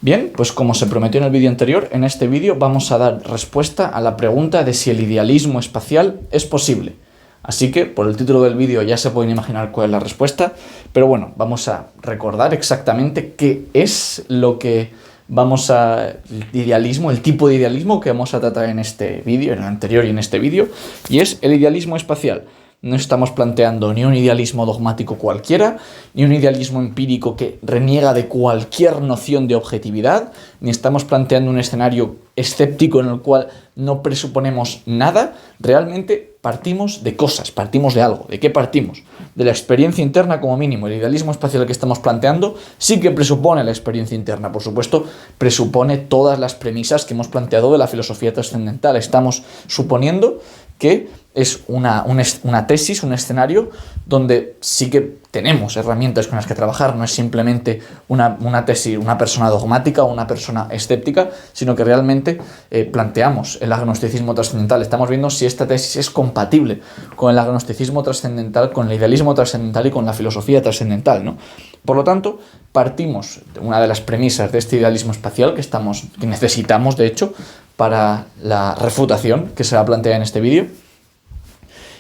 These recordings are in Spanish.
Bien, pues como se prometió en el vídeo anterior, en este vídeo vamos a dar respuesta a la pregunta de si el idealismo espacial es posible. Así que, por el título del vídeo ya se pueden imaginar cuál es la respuesta, pero bueno, vamos a recordar exactamente qué es lo que el tipo de idealismo que vamos a tratar en este vídeo, en el anterior y en este vídeo, y es el idealismo espacial. No estamos planteando ni un idealismo dogmático cualquiera, ni un idealismo empírico que reniega de cualquier noción de objetividad, ni estamos planteando un escenario escéptico en el cual no presuponemos nada. Realmente partimos de cosas, partimos de algo. ¿De qué partimos? De la experiencia interna como mínimo. El idealismo espacial que estamos planteando sí que presupone la experiencia interna. Por supuesto, presupone todas las premisas que hemos planteado de la filosofía trascendental. Estamos suponiendo que es una tesis, un escenario donde sí que tenemos herramientas con las que trabajar. No es simplemente una tesis, una persona dogmática o una persona escéptica, sino que realmente planteamos el agnosticismo trascendental. Estamos viendo si esta tesis es compatible con el agnosticismo trascendental, con el idealismo trascendental y con la filosofía trascendental, ¿no? Por lo tanto, partimos de una de las premisas de este idealismo espacial que necesitamos, de hecho, para la refutación que se va a plantear en este vídeo.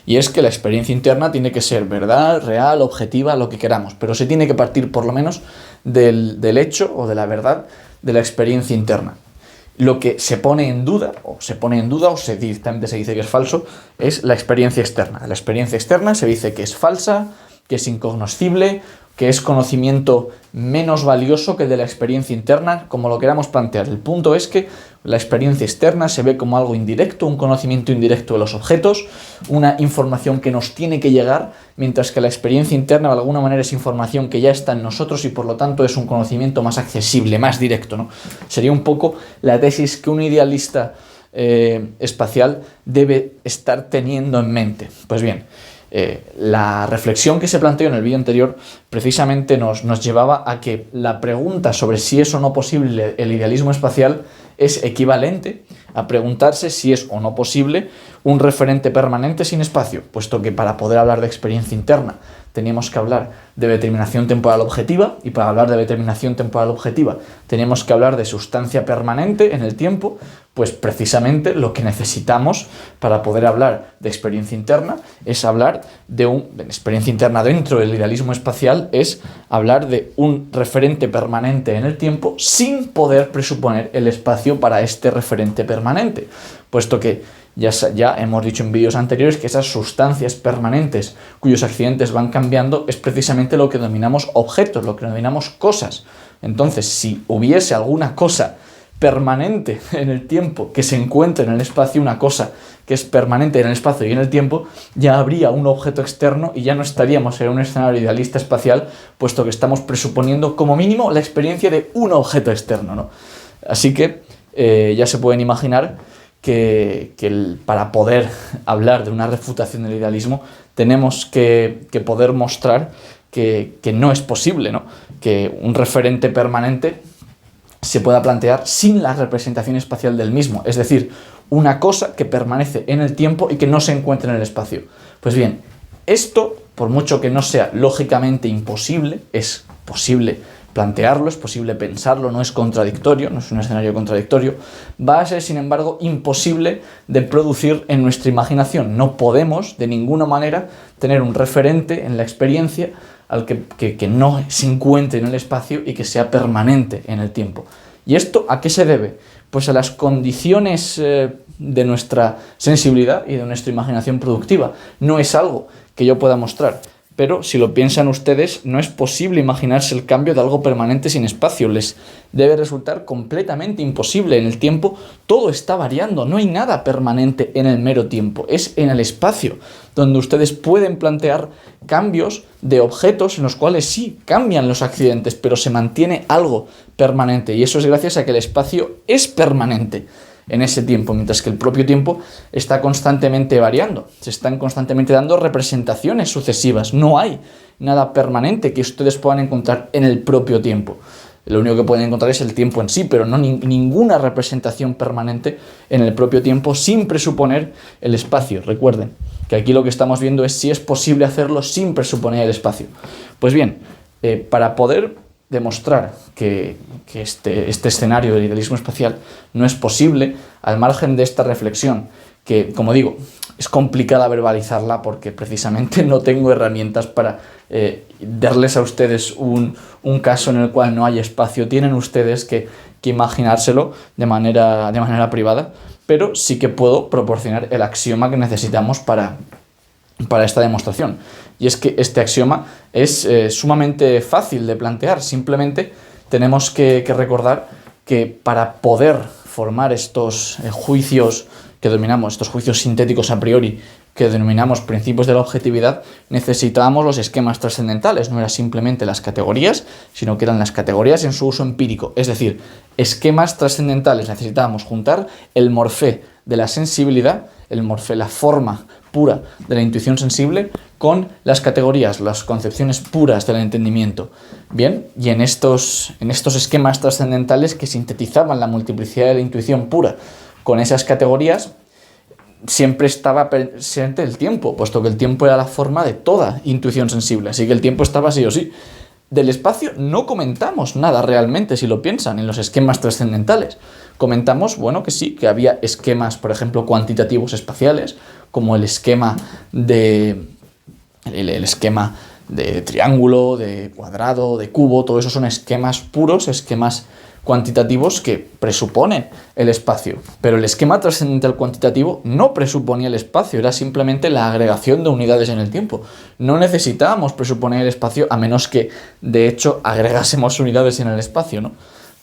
Y es que la experiencia interna tiene que ser verdad, real, objetiva, lo que queramos, pero se tiene que partir por lo menos del hecho o de la verdad de la experiencia interna. Lo que se pone en duda, directamente se dice que es falso, es la experiencia externa. De la experiencia externa se dice que es falsa, que es incognoscible, que es conocimiento menos valioso que el de la experiencia interna, como lo queramos plantear. El punto es que la experiencia externa se ve como algo indirecto, un conocimiento indirecto de los objetos, una información que nos tiene que llegar, mientras que la experiencia interna de alguna manera es información que ya está en nosotros y por lo tanto es un conocimiento más accesible, más directo, ¿no? Sería un poco la tesis que un idealista espacial debe estar teniendo en mente. Pues bien, la reflexión que se planteó en el vídeo anterior precisamente nos llevaba a que la pregunta sobre si es o no posible el idealismo espacial es equivalente a preguntarse si es o no posible un referente permanente sin espacio, puesto que para poder hablar de experiencia interna teníamos que hablar de determinación temporal objetiva, y para hablar de determinación temporal objetiva teníamos que hablar de sustancia permanente en el tiempo. Pues precisamente lo que necesitamos para poder hablar de experiencia interna es hablar de experiencia interna dentro del idealismo espacial, es hablar de un referente permanente en el tiempo sin poder presuponer el espacio para este referente permanente, puesto que ya hemos dicho en vídeos anteriores que esas sustancias permanentes cuyos accidentes van cambiando es precisamente lo que denominamos objetos, lo que denominamos cosas. Entonces, si hubiese alguna cosa permanente en el tiempo que se encuentre en el espacio, una cosa que es permanente en el espacio y en el tiempo, ya habría un objeto externo y ya no estaríamos en un escenario idealista espacial, puesto que estamos presuponiendo como mínimo la experiencia de un objeto externo, ¿no? Así que ya se pueden imaginar que para poder hablar de una refutación del idealismo tenemos que poder mostrar que no es posible, ¿no? Que un referente permanente se pueda plantear sin la representación espacial del mismo, es decir, una cosa que permanece en el tiempo y que no se encuentra en el espacio. Pues bien, esto, por mucho que no sea lógicamente imposible, es posible plantearlo, es posible pensarlo, no es contradictorio, no es un escenario contradictorio, va a ser, sin embargo, imposible de producir en nuestra imaginación. No podemos, de ninguna manera, tener un referente en la experiencia al que no se encuentre en el espacio y que sea permanente en el tiempo. ¿Y esto a qué se debe? Pues a las condiciones de nuestra sensibilidad y de nuestra imaginación productiva. No es algo que yo pueda mostrar, pero si lo piensan ustedes, no es posible imaginarse el cambio de algo permanente sin espacio. Les debe resultar completamente imposible. En el tiempo todo está variando, no hay nada permanente en el mero tiempo, es en el espacio donde ustedes pueden plantear cambios de objetos en los cuales sí cambian los accidentes, pero se mantiene algo permanente, y eso es gracias a que el espacio es permanente en ese tiempo, mientras que el propio tiempo está constantemente variando, se están constantemente dando representaciones sucesivas, no hay nada permanente que ustedes puedan encontrar en el propio tiempo. Lo único que pueden encontrar es el tiempo en sí, pero no ninguna representación permanente en el propio tiempo sin presuponer el espacio. Recuerden que aquí lo que estamos viendo es si es posible hacerlo sin presuponer el espacio. Pues bien, para poder demostrar que este escenario del idealismo espacial no es posible, al margen de esta reflexión, que, como digo, es complicada verbalizarla porque precisamente no tengo herramientas para darles a ustedes un caso en el cual no hay espacio. Tienen ustedes que imaginárselo de manera privada, pero sí que puedo proporcionar el axioma que necesitamos para esta demostración. Y es que este axioma es sumamente fácil de plantear. Simplemente tenemos que recordar que para poder formar estos juicios que denominamos, estos juicios sintéticos a priori, que denominamos principios de la objetividad, necesitábamos los esquemas trascendentales. No eran simplemente las categorías, sino que eran las categorías en su uso empírico. Es decir, esquemas trascendentales. Necesitábamos juntar el morfé de la sensibilidad, el morfé, la forma pura de la intuición sensible, con las categorías, las concepciones puras del entendimiento. Bien, y en estos esquemas trascendentales que sintetizaban la multiplicidad de la intuición pura con esas categorías, siempre estaba presente el tiempo, puesto que el tiempo era la forma de toda intuición sensible, así que el tiempo estaba sí o sí. Del espacio no comentamos nada realmente, si lo piensan, en los esquemas trascendentales. Comentamos, bueno, que sí, que había esquemas, por ejemplo, cuantitativos espaciales, como el esquema de triángulo, de cuadrado, de cubo. Todo eso son esquemas puros, esquemas cuantitativos que presuponen el espacio. Pero el esquema trascendental cuantitativo no presuponía el espacio, era simplemente la agregación de unidades en el tiempo. No necesitábamos presuponer el espacio a menos que, de hecho, agregásemos unidades en el espacio, ¿no?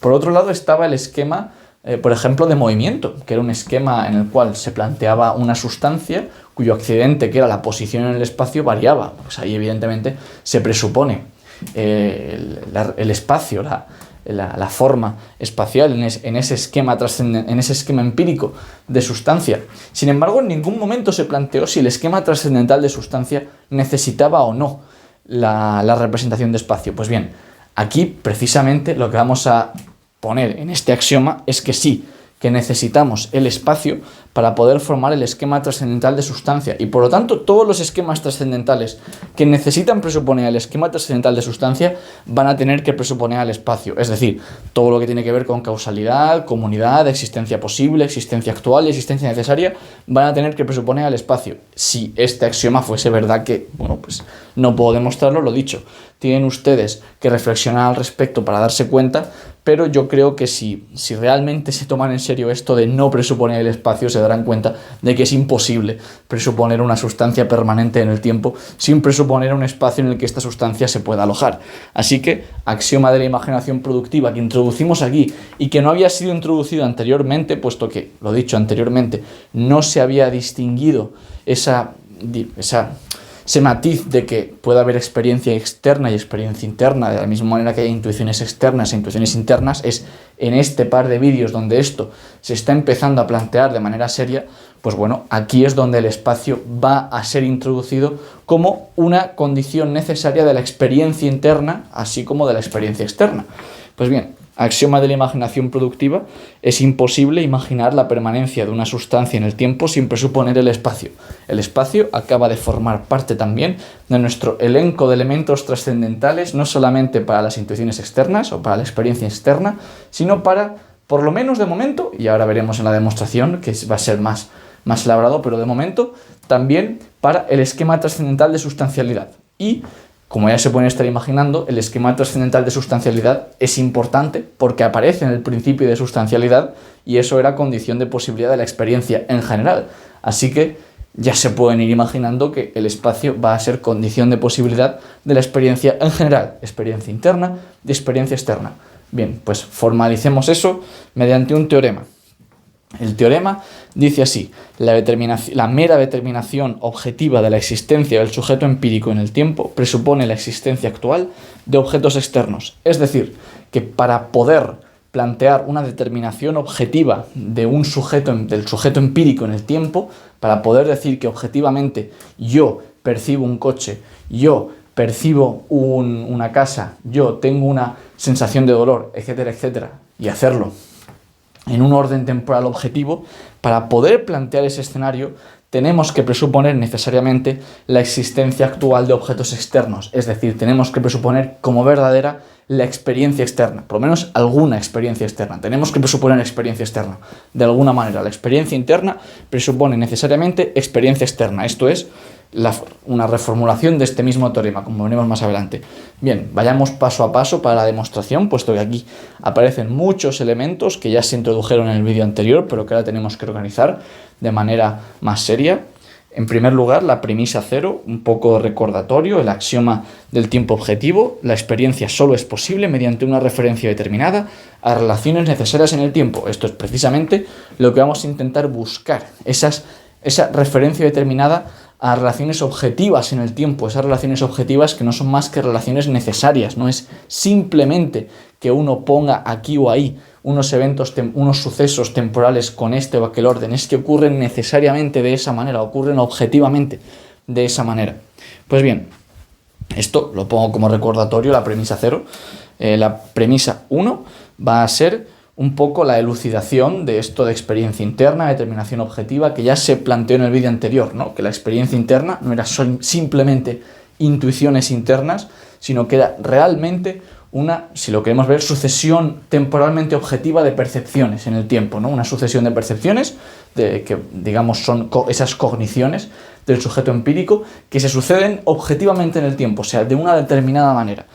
Por otro lado estaba el esquema, por ejemplo, de movimiento, que era un esquema en el cual se planteaba una sustancia cuyo accidente, que era la posición en el espacio, variaba. Pues ahí, evidentemente, se presupone el espacio, la forma espacial en ese esquema empírico de sustancia. Sin embargo, en ningún momento se planteó si el esquema trascendental de sustancia necesitaba o no la representación de espacio. Pues bien, aquí precisamente lo que vamos a poner en este axioma es que sí, que necesitamos el espacio para poder formar el esquema trascendental de sustancia, y por lo tanto todos los esquemas trascendentales que necesitan presuponer el esquema trascendental de sustancia van a tener que presuponer al espacio. Es decir, todo lo que tiene que ver con causalidad, comunidad, existencia posible, existencia actual y existencia necesaria van a tener que presuponer al espacio. Si este axioma fuese verdad, que, bueno, pues no puedo demostrarlo, lo dicho, tienen ustedes que reflexionar al respecto para darse cuenta, pero yo creo que si realmente se toman en serio esto de no presuponer el espacio, se darán cuenta de que es imposible presuponer una sustancia permanente en el tiempo sin presuponer un espacio en el que esta sustancia se pueda alojar. Así que, axioma de la imaginación productiva que introducimos aquí y que no había sido introducido anteriormente, puesto que, lo dicho anteriormente, no se había distinguido ese matiz de que puede haber experiencia externa y experiencia interna, de la misma manera que hay intuiciones externas e intuiciones internas. Es en este par de vídeos donde esto se está empezando a plantear de manera seria. Pues bueno, aquí es donde el espacio va a ser introducido como una condición necesaria de la experiencia interna, así como de la experiencia externa. Pues bien, axioma de la imaginación productiva: es imposible imaginar la permanencia de una sustancia en el tiempo sin presuponer el espacio. El espacio acaba de formar parte también de nuestro elenco de elementos trascendentales, no solamente para las intuiciones externas o para la experiencia externa, sino para, por lo menos de momento, y ahora veremos en la demostración que va a ser más elaborado, pero de momento también para el esquema trascendental de sustancialidad. Y, como ya se pueden estar imaginando, el esquema trascendental de sustancialidad es importante porque aparece en el principio de sustancialidad, y eso era condición de posibilidad de la experiencia en general. Así que ya se pueden ir imaginando que el espacio va a ser condición de posibilidad de la experiencia en general, experiencia interna y experiencia externa. Bien, pues formalicemos eso mediante un teorema. El teorema dice así: la mera determinación objetiva de la existencia del sujeto empírico en el tiempo presupone la existencia actual de objetos externos. Es decir, que para poder plantear una determinación objetiva del sujeto empírico en el tiempo, para poder decir que objetivamente yo percibo un coche, yo percibo una casa, yo tengo una sensación de dolor, etcétera, etcétera, y hacerlo en un orden temporal objetivo, para poder plantear ese escenario tenemos que presuponer necesariamente la existencia actual de objetos externos, es decir, tenemos que presuponer como verdadera la experiencia externa, por lo menos alguna experiencia externa. Tenemos que presuponer experiencia externa, de alguna manera. La experiencia interna presupone necesariamente experiencia externa, esto es una reformulación de este mismo teorema, como veremos más adelante. Bien, vayamos paso a paso para la demostración, puesto que aquí aparecen muchos elementos que ya se introdujeron en el vídeo anterior, pero que ahora tenemos que organizar de manera más seria. En primer lugar, la premisa 0, un poco recordatorio, el axioma del tiempo objetivo. La experiencia solo es posible mediante una referencia determinada a relaciones necesarias en el tiempo. Esto es precisamente lo que vamos a intentar buscar, esa referencia determinada a relaciones objetivas en el tiempo, esas relaciones objetivas que no son más que relaciones necesarias, no es simplemente que uno ponga aquí o ahí unos eventos, unos sucesos temporales con este o aquel orden, es que ocurren necesariamente de esa manera, ocurren objetivamente de esa manera. Pues bien, esto lo pongo como recordatorio, la premisa 0. La premisa 1 va a ser un poco la elucidación de esto de experiencia interna, determinación objetiva, que ya se planteó en el vídeo anterior, ¿no? Que la experiencia interna no era simplemente intuiciones internas, sino que era realmente una, si lo queremos ver, sucesión temporalmente objetiva de percepciones en el tiempo, ¿no? Una sucesión de percepciones que, digamos, son esas cogniciones del sujeto empírico que se suceden objetivamente en el tiempo, o sea, de una determinada manera.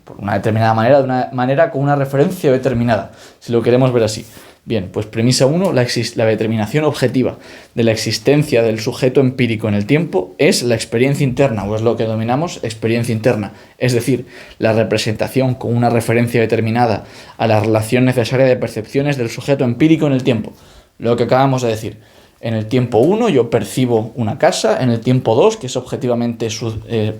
Por una determinada manera, de una manera con una referencia determinada, si lo queremos ver así. Bien, pues premisa 1, la determinación objetiva de la existencia del sujeto empírico en el tiempo es la experiencia interna, o es lo que denominamos experiencia interna, es decir, la representación con una referencia determinada a la relación necesaria de percepciones del sujeto empírico en el tiempo. Lo que acabamos de decir. En el tiempo 1 yo percibo una casa, en el tiempo 2, que es objetivamente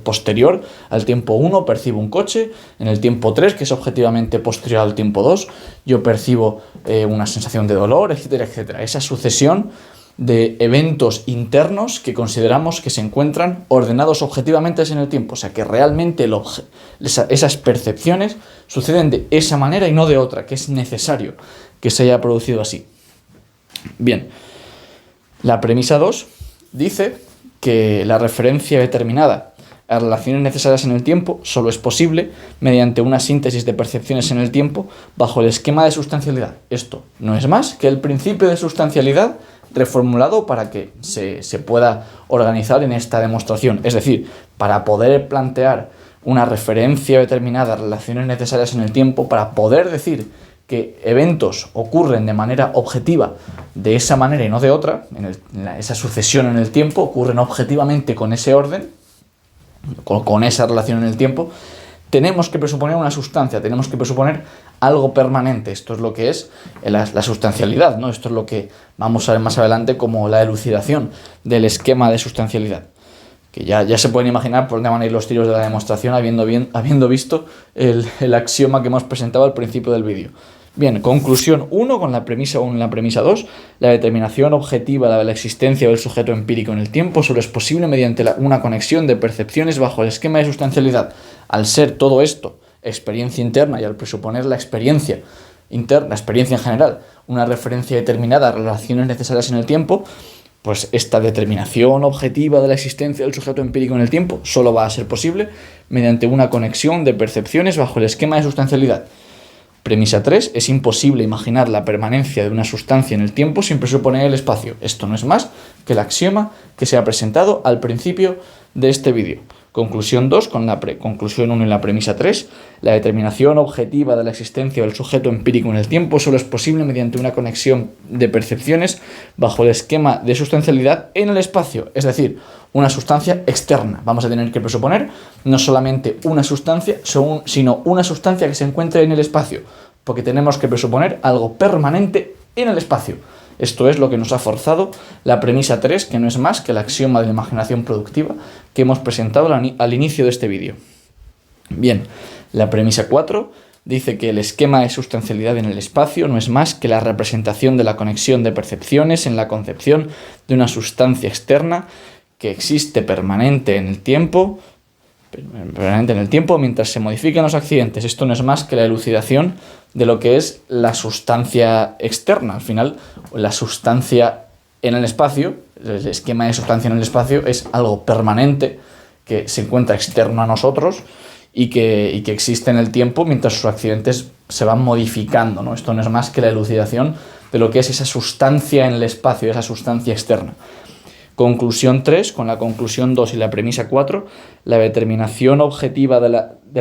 posterior al tiempo 1, percibo un coche, en el tiempo 3, que es objetivamente posterior al tiempo 2, yo percibo una sensación de dolor, etcétera, etcétera. Esa sucesión de eventos internos que consideramos que se encuentran ordenados objetivamente en el tiempo, o sea que realmente esas percepciones suceden de esa manera y no de otra, que es necesario que se haya producido así. Bien. La premisa 2 dice que la referencia determinada a relaciones necesarias en el tiempo solo es posible mediante una síntesis de percepciones en el tiempo bajo el esquema de sustancialidad. Esto no es más que el principio de sustancialidad reformulado para que se pueda organizar en esta demostración. Es decir, para poder plantear una referencia determinada a relaciones necesarias en el tiempo, para poder decir que eventos ocurren de manera objetiva de esa manera y no de otra, esa sucesión en el tiempo, ocurren objetivamente con ese orden, con esa relación en el tiempo, tenemos que presuponer una sustancia, tenemos que presuponer algo permanente. Esto es lo que es la sustancialidad, ¿no? Esto es lo que vamos a ver más adelante como la elucidación del esquema de sustancialidad. Que ya se pueden imaginar por dónde van a ir los tiros de la demostración habiendo visto el axioma que hemos presentado al principio del vídeo. Bien, conclusión 1 con la premisa 1 y la premisa 2. La determinación objetiva de la existencia del sujeto empírico en el tiempo solo es posible mediante una conexión de percepciones bajo el esquema de sustancialidad. Al ser todo esto experiencia interna y al presuponer la experiencia interna, la experiencia en general, una referencia determinada a relaciones necesarias en el tiempo, pues esta determinación objetiva de la existencia del sujeto empírico en el tiempo solo va a ser posible mediante una conexión de percepciones bajo el esquema de sustancialidad. Premisa 3. Es imposible imaginar la permanencia de una sustancia en el tiempo sin presuponer el espacio. Esto no es más que el axioma que se ha presentado al principio de este vídeo. Conclusión 2, con la conclusión 1 y la premisa 3. La determinación objetiva de la existencia del sujeto empírico en el tiempo solo es posible mediante una conexión de percepciones bajo el esquema de sustancialidad en el espacio, es decir, una sustancia externa. Vamos a tener que presuponer no solamente una sustancia, sino una sustancia que se encuentre en el espacio, porque tenemos que presuponer algo permanente en el espacio. Esto es lo que nos ha forzado la premisa 3, que no es más que el axioma de la imaginación productiva que hemos presentado al inicio de este vídeo. Bien, la premisa 4 dice que el esquema de sustancialidad en el espacio no es más que la representación de la conexión de percepciones en la concepción de una sustancia externa que existe permanente en el tiempo mientras se modifican los accidentes. Esto no es más que la elucidación de lo que es la sustancia externa. Al final, la sustancia en el espacio, el esquema de sustancia en el espacio es algo permanente que se encuentra externo a nosotros y que existe en el tiempo mientras sus accidentes se van modificando, ¿no? Esto no es más que la elucidación de lo que es esa sustancia en el espacio, esa sustancia externa. Conclusión 3, con la conclusión 2 y la premisa 4, la determinación objetiva de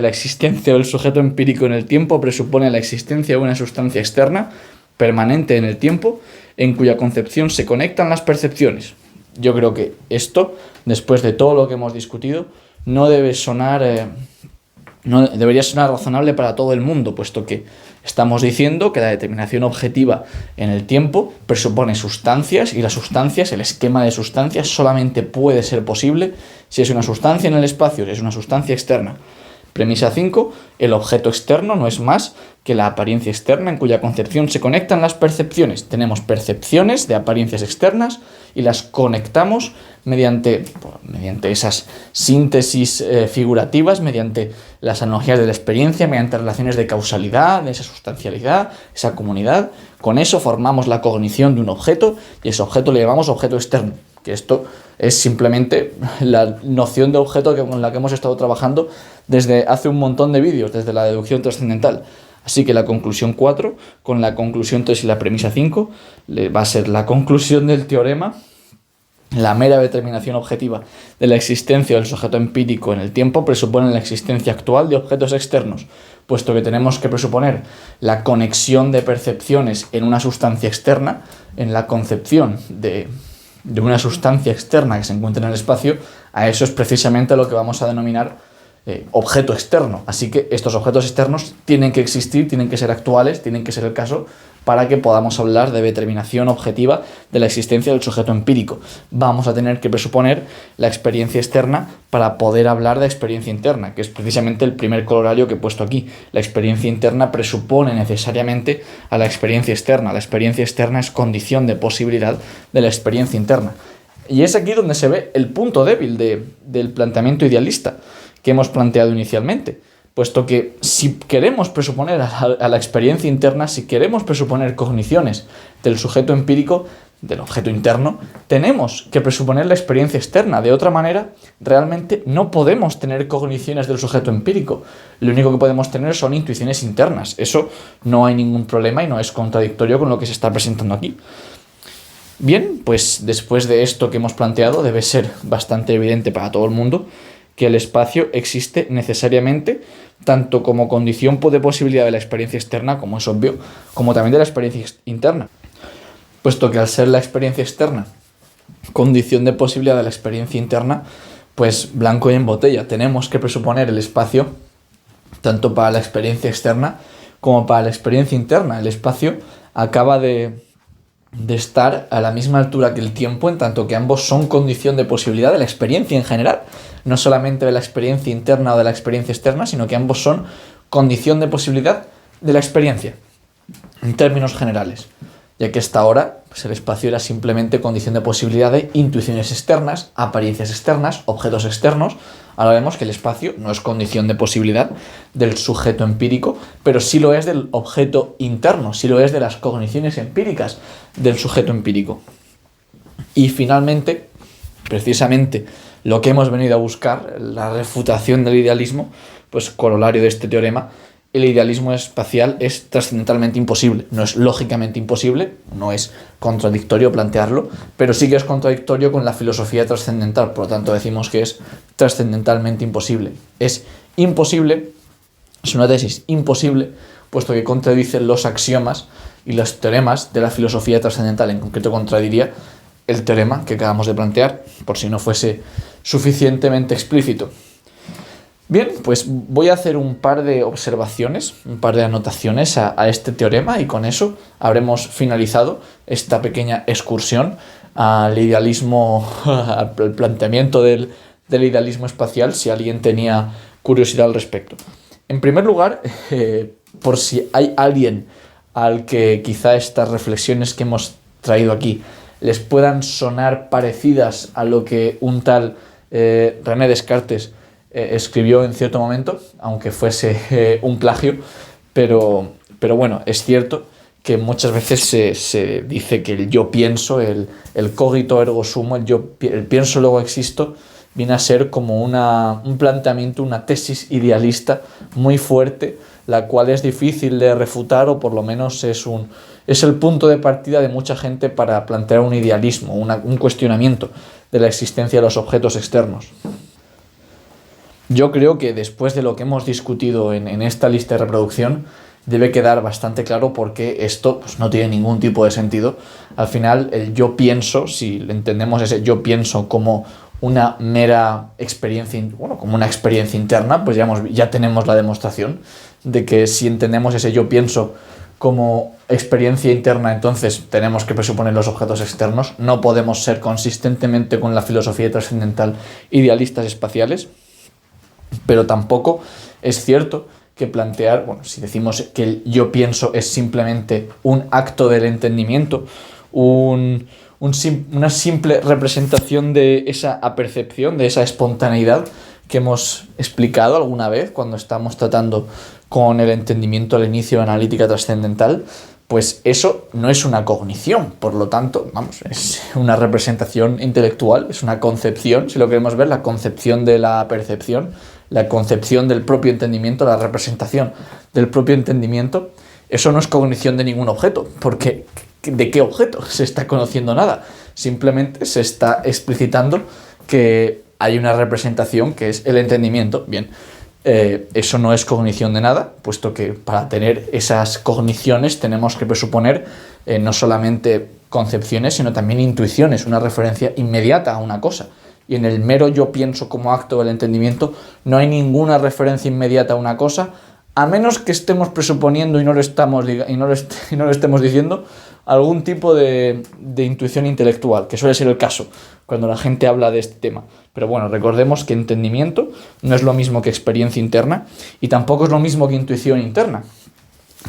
la existencia del sujeto empírico en el tiempo presupone la existencia de una sustancia externa, permanente en el tiempo, en cuya concepción se conectan las percepciones. Yo creo que esto, después de todo lo que hemos discutido, no debería sonar razonable para todo el mundo, puesto que estamos diciendo que la determinación objetiva en el tiempo presupone sustancias, y las sustancias, el esquema de sustancias, solamente puede ser posible si es una sustancia en el espacio, si es una sustancia externa. Premisa 5. El objeto externo no es más que la apariencia externa en cuya concepción se conectan las percepciones. Tenemos percepciones de apariencias externas y las conectamos mediante esas síntesis figurativas, mediante las analogías de la experiencia, mediante relaciones de causalidad, de esa sustancialidad, esa comunidad. Con eso formamos la cognición de un objeto y ese objeto le llamamos objeto externo, que esto es simplemente la noción de objeto con la que hemos estado trabajando desde hace un montón de vídeos, desde la deducción trascendental. Así que la conclusión 4, con la conclusión 3 y la premisa 5, va a ser la conclusión del teorema. La mera determinación objetiva de la existencia del sujeto empírico en el tiempo presupone la existencia actual de objetos externos, puesto que tenemos que presuponer la conexión de percepciones en una sustancia externa, en la concepción de una sustancia externa que se encuentra en el espacio. A eso es precisamente lo que vamos a denominar objeto externo. Así que estos objetos externos tienen que existir, tienen que ser actuales, tienen que ser el caso para que podamos hablar de determinación objetiva de la existencia del sujeto empírico. Vamos a tener que presuponer la experiencia externa para poder hablar de experiencia interna, que es precisamente el primer corolario que he puesto aquí. La experiencia interna presupone necesariamente a la experiencia externa. La experiencia externa es condición de posibilidad de la experiencia interna. Y es aquí donde se ve el punto débil del planteamiento idealista que hemos planteado inicialmente, puesto que si queremos presuponer a la experiencia interna, si queremos presuponer cogniciones del sujeto empírico, del objeto interno, tenemos que presuponer la experiencia externa. De otra manera, realmente no podemos tener cogniciones del sujeto empírico. Lo único que podemos tener son intuiciones internas. Eso no hay ningún problema y no es contradictorio con lo que se está presentando aquí. Bien, pues después de esto que hemos planteado, debe ser bastante evidente para todo el mundo que el espacio existe necesariamente tanto como condición de posibilidad de la experiencia externa, como es obvio, como también de la experiencia interna, puesto que al ser la experiencia externa condición de posibilidad de la experiencia interna, pues blanco y en botella, tenemos que presuponer el espacio tanto para la experiencia externa como para la experiencia interna. El espacio acaba de estar a la misma altura que el tiempo, en tanto que ambos son condición de posibilidad de la experiencia en general, no solamente de la experiencia interna o de la experiencia externa, sino que ambos son condición de posibilidad de la experiencia, en términos generales, ya que hasta ahora pues el espacio era simplemente condición de posibilidad de intuiciones externas, apariencias externas, objetos externos. Ahora vemos que el espacio no es condición de posibilidad del sujeto empírico, pero sí lo es del objeto interno, sí lo es de las cogniciones empíricas del sujeto empírico. Y finalmente, precisamente lo que hemos venido a buscar, la refutación del idealismo, pues corolario de este teorema, el idealismo espacial es trascendentalmente imposible. No es lógicamente imposible, no es contradictorio plantearlo, pero sí que es contradictorio con la filosofía trascendental. Por lo tanto, decimos que es trascendentalmente imposible. Es imposible, es una tesis imposible, puesto que contradice los axiomas y los teoremas de la filosofía trascendental. En concreto, contradiría el teorema que acabamos de plantear, por si no fuese suficientemente explícito. Bien, pues voy a hacer un par de observaciones, un par de anotaciones a este teorema, y con eso habremos finalizado esta pequeña excursión al idealismo, al planteamiento del idealismo espacial, si alguien tenía curiosidad al respecto. En primer lugar, por si hay alguien al que quizá estas reflexiones que hemos traído aquí les puedan sonar parecidas a lo que un tal René Descartes escribió en cierto momento, aunque fuese un plagio, pero bueno, es cierto que muchas veces se dice que el yo pienso, el cogito ergo sumo, el pienso luego existo, viene a ser como un planteamiento, una tesis idealista muy fuerte, la cual es difícil de refutar, o por lo menos es el punto de partida de mucha gente para plantear un idealismo, un cuestionamiento de la existencia de los objetos externos. Yo creo que después de lo que hemos discutido en esta lista de reproducción, debe quedar bastante claro por qué esto pues, no tiene ningún tipo de sentido. Al final, el yo pienso, si entendemos ese yo pienso como una mera experiencia, bueno, como una experiencia interna, pues ya tenemos la demostración de que si entendemos ese yo pienso como experiencia interna, entonces tenemos que presuponer los objetos externos. No podemos ser consistentemente con la filosofía trascendental idealistas espaciales, pero tampoco es cierto que plantear, bueno, si decimos que el yo pienso es simplemente un acto del entendimiento, una simple representación de esa apercepción, de esa espontaneidad que hemos explicado alguna vez cuando estamos tratando con el entendimiento al inicio de analítica trascendental, pues eso no es una cognición, por lo tanto, vamos, es una representación intelectual, es una concepción, si lo queremos ver, la concepción de la percepción, la concepción del propio entendimiento, la representación del propio entendimiento. Eso no es cognición de ningún objeto, porque ¿de qué objeto se está conociendo nada? Simplemente se está explicitando que hay una representación que es el entendimiento. Bien, eso no es cognición de nada, puesto que para tener esas cogniciones tenemos que presuponer no solamente concepciones, sino también intuiciones, una referencia inmediata a una cosa. Y en el mero yo pienso como acto del entendimiento no hay ninguna referencia inmediata a una cosa, a menos que estemos presuponiendo y no lo estemos diciendo algún tipo de intuición intelectual, que suele ser el caso cuando la gente habla de este tema. Pero bueno, recordemos que entendimiento no es lo mismo que experiencia interna y tampoco es lo mismo que intuición interna,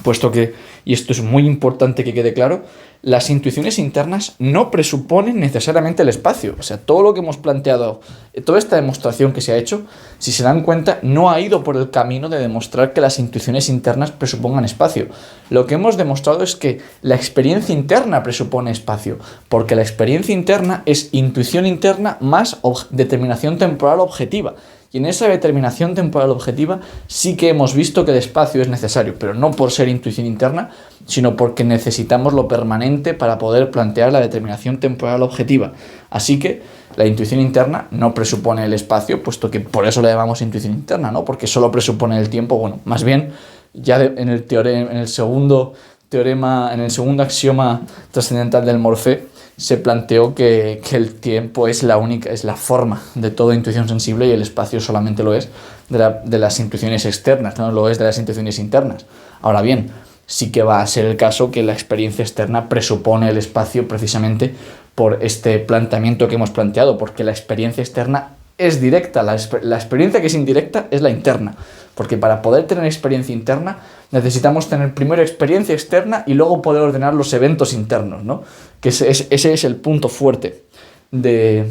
puesto que, y esto es muy importante que quede claro, las intuiciones internas no presuponen necesariamente el espacio. O sea, todo lo que hemos planteado, toda esta demostración que se ha hecho, si se dan cuenta, no ha ido por el camino de demostrar que las intuiciones internas presupongan espacio. Lo que hemos demostrado es que la experiencia interna presupone espacio, porque la experiencia interna es intuición interna más determinación temporal objetiva. Y en esa determinación temporal objetiva sí que hemos visto que el espacio es necesario, pero no por ser intuición interna, sino porque necesitamos lo permanente para poder plantear la determinación temporal objetiva. Así que la intuición interna no presupone el espacio, puesto que por eso le llamamos intuición interna, ¿no? Porque solo presupone el tiempo. Bueno, más bien, ya en el segundo axioma trascendental del Morphy, se planteó que el tiempo es la forma de toda intuición sensible y el espacio solamente lo es de las intuiciones externas, no lo es de las intuiciones internas. Ahora bien, sí que va a ser el caso que la experiencia externa presupone el espacio precisamente por este planteamiento que hemos planteado, porque la experiencia externa es directa, la experiencia que es indirecta es la interna, porque para poder tener experiencia interna necesitamos tener primero experiencia externa y luego poder ordenar los eventos internos, ¿no? Que ese es el punto fuerte de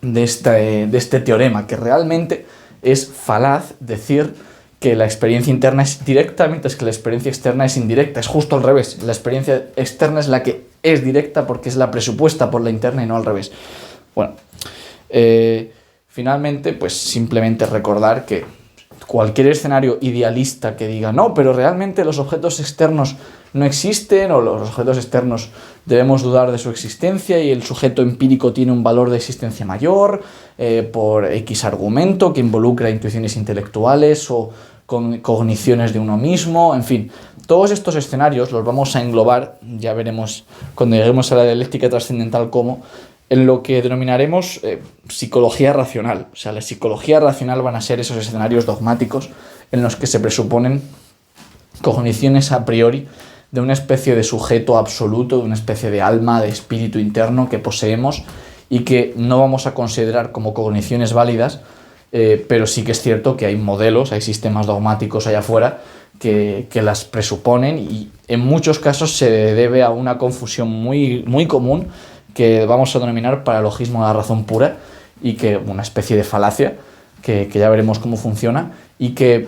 este teorema, que realmente es falaz decir que la experiencia interna es directa, mientras que la experiencia externa es indirecta. Es justo al revés. La experiencia externa es la que es directa porque es la presupuesta por la interna y no al revés. Bueno, finalmente, pues simplemente recordar que cualquier escenario idealista que diga no, pero realmente los objetos externos no existen, o los objetos externos debemos dudar de su existencia y el sujeto empírico tiene un valor de existencia mayor por X argumento que involucra intuiciones intelectuales o con cogniciones de uno mismo, en fin, todos estos escenarios los vamos a englobar, ya veremos cuando lleguemos a la dialéctica trascendental cómo, en lo que denominaremos psicología racional. O sea, la psicología racional van a ser esos escenarios dogmáticos en los que se presuponen cogniciones a priori de una especie de sujeto absoluto, de una especie de alma, de espíritu interno que poseemos y que no vamos a considerar como cogniciones válidas, pero sí que es cierto que hay modelos, hay sistemas dogmáticos allá afuera que las presuponen, y en muchos casos se debe a una confusión muy, muy común que vamos a denominar paralogismo de la razón pura, y que una especie de falacia que ya veremos cómo funciona, y que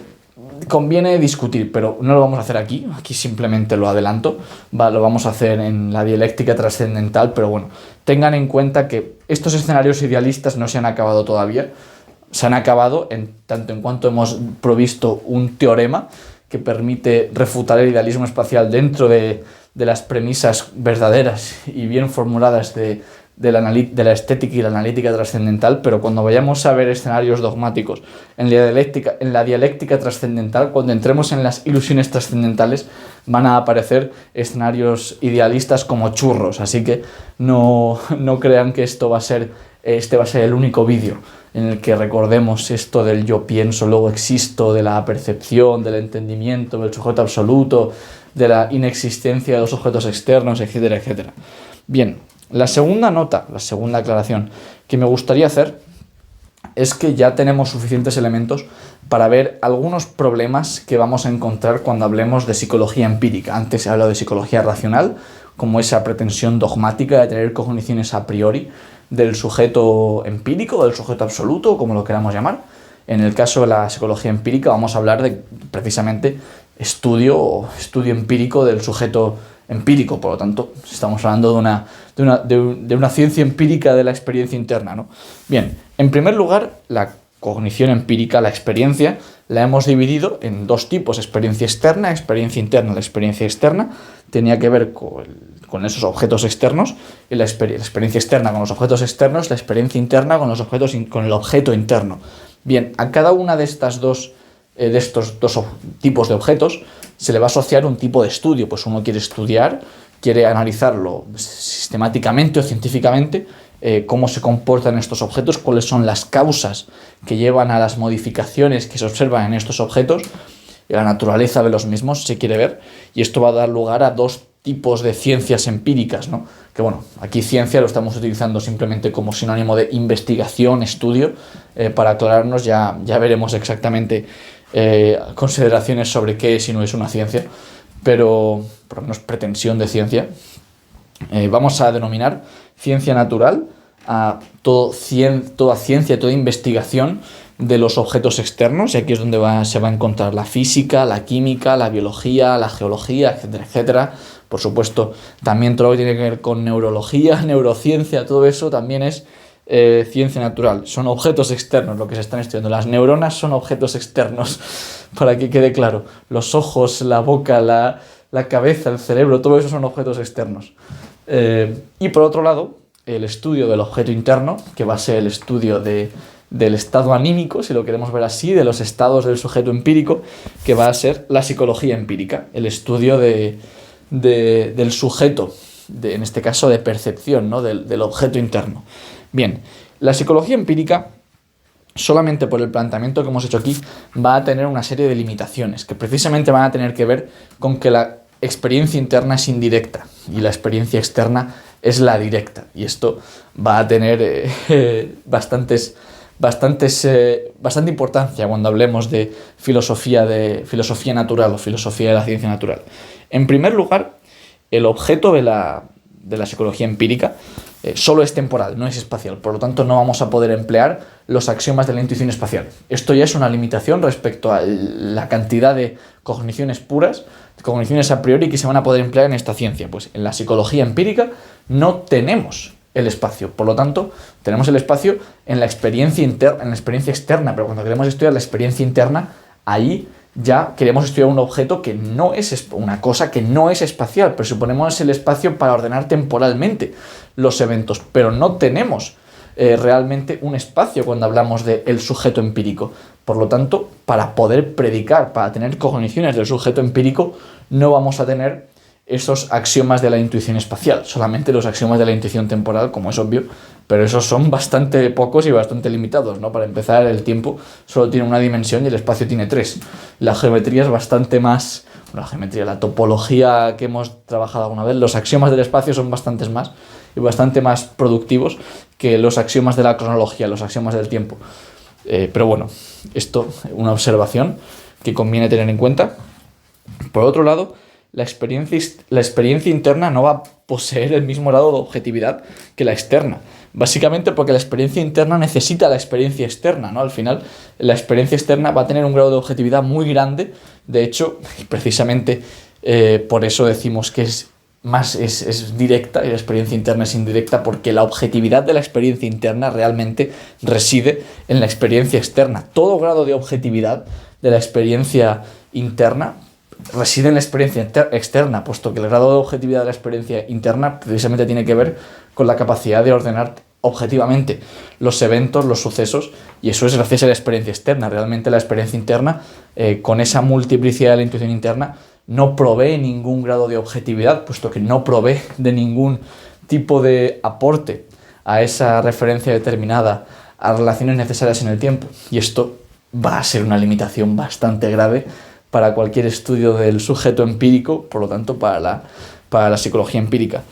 conviene discutir, pero no lo vamos a hacer aquí. Aquí simplemente lo adelanto. Lo vamos a hacer en la dialéctica trascendental, pero bueno, tengan en cuenta que estos escenarios idealistas no se han acabado todavía. Se han acabado tanto en cuanto hemos provisto un teorema que permite refutar el idealismo espacial dentro de las premisas verdaderas y bien formuladas de la estética y la analítica trascendental, pero cuando vayamos a ver escenarios dogmáticos en la dialéctica trascendental, cuando entremos en las ilusiones trascendentales, van a aparecer escenarios idealistas como churros, así que no crean que este va a ser el único vídeo en el que recordemos esto del yo pienso, luego existo, de la percepción, del entendimiento, del sujeto absoluto, de la inexistencia de los objetos externos, etcétera, etcétera. Bien, la segunda aclaración que me gustaría hacer es que ya tenemos suficientes elementos para ver algunos problemas que vamos a encontrar cuando hablemos de psicología empírica. Antes he hablado de psicología racional, como esa pretensión dogmática de tener cogniciones a priori del sujeto empírico, del sujeto absoluto, como lo queramos llamar. En el caso de la psicología empírica vamos a hablar de precisamente estudio empírico del sujeto empírico, por lo tanto estamos hablando de una ciencia empírica de la experiencia interna, ¿no? Bien, en primer lugar, la cognición empírica, la experiencia, la hemos dividido en dos tipos: experiencia externa, experiencia interna. La experiencia externa tenía que ver con esos objetos externos, y la experiencia externa con los objetos externos, la experiencia interna con con el objeto interno. Bien, a cada una de estos dos tipos de objetos se le va a asociar un tipo de estudio. Pues uno quiere analizarlo sistemáticamente o científicamente, cómo se comportan estos objetos, cuáles son las causas que llevan a las modificaciones que se observan en estos objetos, la naturaleza de los mismos se quiere ver, y esto va a dar lugar a dos tipos de ciencias empíricas, ¿no? Que bueno, aquí ciencia lo estamos utilizando simplemente como sinónimo de investigación, estudio. Para aclararnos ya veremos exactamente consideraciones sobre qué es y no es una ciencia, pero por lo menos pretensión de ciencia. Vamos a denominar ciencia natural a toda ciencia, toda investigación de los objetos externos, y aquí es donde se va a encontrar la física, la química, la biología, la geología, etcétera, etcétera. Por supuesto, también todo lo que tiene que ver con neurología, neurociencia, todo eso también es ciencia natural. Son objetos externos lo que se están estudiando. Las neuronas son objetos externos, para que quede claro. Los ojos, la boca, la cabeza, el cerebro, todo eso son objetos externos. Y por otro lado, el estudio del objeto interno, que va a ser el estudio del estado anímico, si lo queremos ver así, de los estados del sujeto empírico, que va a ser la psicología empírica, el estudio del sujeto, en este caso de percepción, ¿no? del objeto interno. Bien, la psicología empírica, solamente por el planteamiento que hemos hecho aquí, va a tener una serie de limitaciones que precisamente van a tener que ver con que la experiencia interna es indirecta y la experiencia externa es la directa, y esto va a tener bastante importancia cuando hablemos de filosofía natural o filosofía de la ciencia natural. En primer lugar, el objeto de la psicología empírica solo es temporal, no es espacial. Por lo tanto, no vamos a poder emplear los axiomas de la intuición espacial. Esto ya es una limitación respecto a la cantidad de cogniciones puras, cogniciones a priori, que se van a poder emplear en esta ciencia. Pues en la psicología empírica no tenemos el espacio. Por lo tanto, tenemos el espacio en la experiencia externa, pero cuando queremos estudiar la experiencia interna, ahí ya queremos estudiar un objeto que no es una cosa que no es espacial. Presuponemos el espacio para ordenar temporalmente los eventos, pero no tenemos realmente un espacio cuando hablamos del sujeto empírico. Por lo tanto, para poder predicar, para tener cogniciones del sujeto empírico, no vamos a tener esos axiomas de la intuición espacial, solamente los axiomas de la intuición temporal, como es obvio, pero esos son bastante pocos y bastante limitados, ¿no? Para empezar, el tiempo solo tiene una dimensión y el espacio tiene tres. La geometría es bastante más... la topología que hemos trabajado alguna vez, los axiomas del espacio son bastantes más y bastante más productivos que los axiomas de la cronología, los axiomas del tiempo. Pero bueno, esto es una observación que conviene tener en cuenta. Por otro lado, la experiencia interna no va poseer el mismo grado de objetividad que la externa. Básicamente porque la experiencia interna necesita la experiencia externa, ¿no? Al final, la experiencia externa va a tener un grado de objetividad muy grande. De hecho, precisamente por eso decimos que es directa y la experiencia interna es indirecta, porque la objetividad de la experiencia interna realmente reside en la experiencia externa. Todo grado de objetividad de la experiencia interna reside en la experiencia externa, puesto que el grado de objetividad de la experiencia interna precisamente tiene que ver con la capacidad de ordenar objetivamente los eventos, los sucesos, y eso es gracias a la experiencia externa. Realmente la experiencia interna, con esa multiplicidad de la intuición interna, no provee ningún grado de objetividad, puesto que no provee de ningún tipo de aporte a esa referencia determinada, a relaciones necesarias en el tiempo. Y esto va a ser una limitación bastante grave para cualquier estudio del sujeto empírico, por lo tanto para la psicología empírica.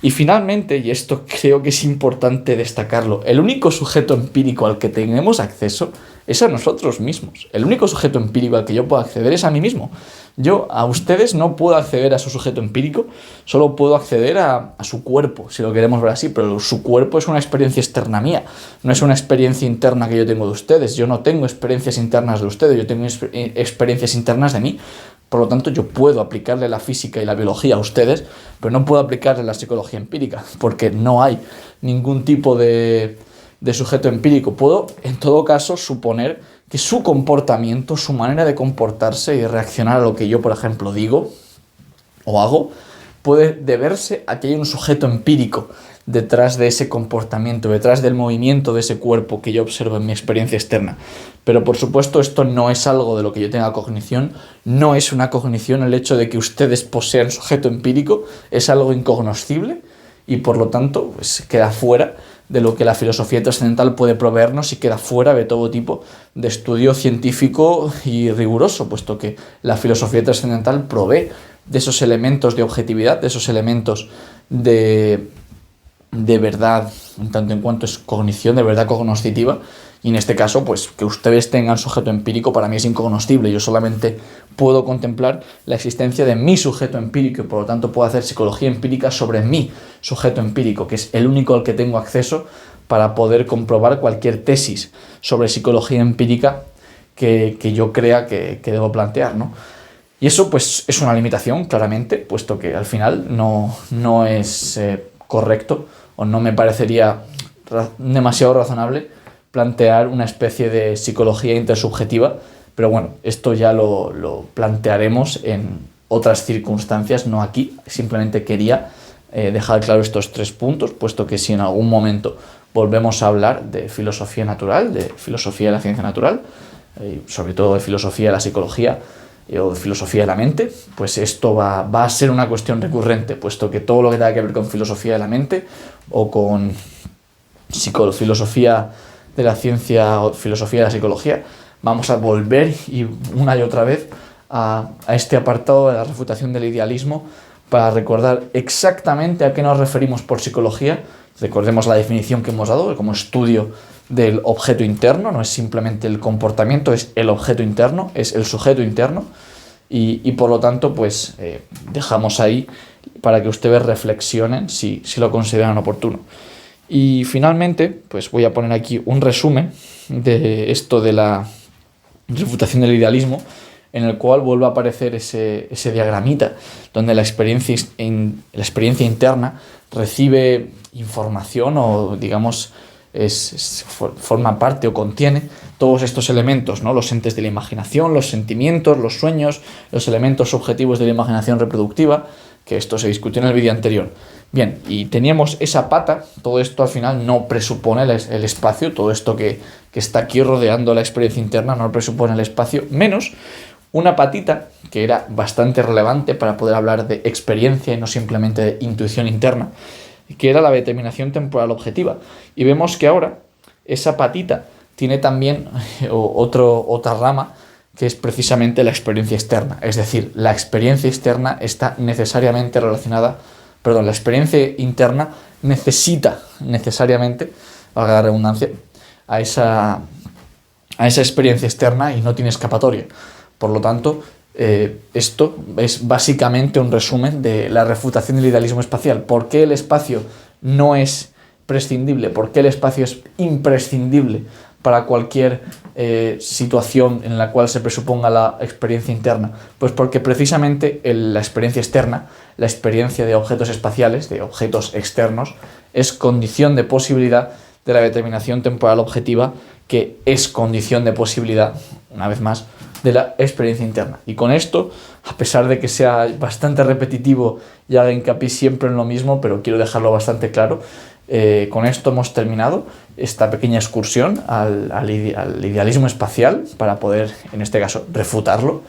Y finalmente, y esto creo que es importante destacarlo, el único sujeto empírico al que tenemos acceso es a nosotros mismos. El único sujeto empírico al que yo puedo acceder es a mí mismo. Yo a ustedes no puedo acceder a su sujeto empírico, solo puedo acceder a su cuerpo, si lo queremos ver así, pero su cuerpo es una experiencia externa mía, no es una experiencia interna que yo tengo de ustedes. Yo no tengo experiencias internas de ustedes, yo tengo experiencias internas de mí. Por lo tanto, yo puedo aplicarle la física y la biología a ustedes, pero no puedo aplicarle la psicología empírica, porque no hay ningún tipo de sujeto empírico. Puedo, en todo caso, suponer que su comportamiento, su manera de comportarse y de reaccionar a lo que yo, por ejemplo, digo o hago, puede deberse a que hay un sujeto empírico detrás de ese comportamiento, detrás del movimiento de ese cuerpo que yo observo en mi experiencia externa. Pero por supuesto esto no es algo de lo que yo tenga cognición, no es una cognición el hecho de que ustedes posean sujeto empírico, es algo incognoscible y por lo tanto pues, queda fuera de lo que la filosofía trascendental puede proveernos y queda fuera de todo tipo de estudio científico y riguroso, puesto que la filosofía trascendental provee de esos elementos de objetividad, de esos elementos de verdad, en tanto en cuanto es cognición, de verdad cognoscitiva, y en este caso, pues que ustedes tengan sujeto empírico para mí es incognoscible. Yo solamente puedo contemplar la existencia de mi sujeto empírico y por lo tanto puedo hacer psicología empírica sobre mi sujeto empírico, que es el único al que tengo acceso para poder comprobar cualquier tesis sobre psicología empírica que yo crea que debo plantear, ¿no? Y eso pues es una limitación, claramente, puesto que al final no es correcto o no me parecería demasiado razonable plantear una especie de psicología intersubjetiva, pero bueno, esto ya lo plantearemos en otras circunstancias, no aquí. Simplemente quería dejar claro estos 3 puntos, puesto que si en algún momento volvemos a hablar de filosofía natural, de filosofía de la ciencia natural, sobre todo de filosofía de la psicología o de filosofía de la mente, pues esto va a ser una cuestión recurrente, puesto que todo lo que tenga que ver con filosofía de la mente o con filosofía de la ciencia o filosofía de la psicología, vamos a volver una y otra vez a este apartado de la refutación del idealismo para recordar exactamente a qué nos referimos por psicología. Recordemos la definición que hemos dado como estudio del objeto interno, no es simplemente el comportamiento, es el objeto interno, es el sujeto interno y por lo tanto pues dejamos ahí para que ustedes reflexionen si lo consideran oportuno. Y finalmente, pues voy a poner aquí un resumen de esto de la refutación del idealismo, en el cual vuelve a aparecer ese diagramita, donde la experiencia interna recibe información o, digamos, forma parte o contiene todos estos elementos, ¿no? Los entes de la imaginación, los sentimientos, los sueños, los elementos subjetivos de la imaginación reproductiva, que esto se discutió en el vídeo anterior. Bien, y teníamos esa pata, todo esto al final no presupone el espacio, todo esto que está aquí rodeando la experiencia interna no presupone el espacio, menos una patita que era bastante relevante para poder hablar de experiencia y no simplemente de intuición interna, que era la determinación temporal objetiva. Y vemos que ahora esa patita tiene también otra rama, que es precisamente la experiencia externa. Es decir, la experiencia externa está necesariamente relacionada, la experiencia interna necesita necesariamente, valga la redundancia, a esa experiencia externa y no tiene escapatoria. Por lo tanto, Esto es básicamente un resumen de la refutación del idealismo espacial. ¿Por qué el espacio no es prescindible? ¿Por qué el espacio es imprescindible para cualquier situación en la cual se presuponga la experiencia interna? Pues porque precisamente la experiencia externa, la experiencia de objetos espaciales, de objetos externos, es condición de posibilidad de la determinación temporal objetiva, que es condición de posibilidad, una vez más, de la experiencia interna. Y con esto, a pesar de que sea bastante repetitivo y haga hincapié siempre en lo mismo, pero quiero dejarlo bastante claro, con esto hemos terminado esta pequeña excursión al idealismo espacial para poder, en este caso, refutarlo.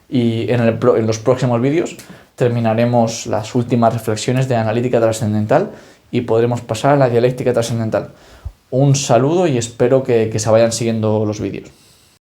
Y en los próximos vídeos terminaremos las últimas reflexiones de analítica trascendental y podremos pasar a la dialéctica trascendental. Un saludo y espero que se vayan siguiendo los vídeos.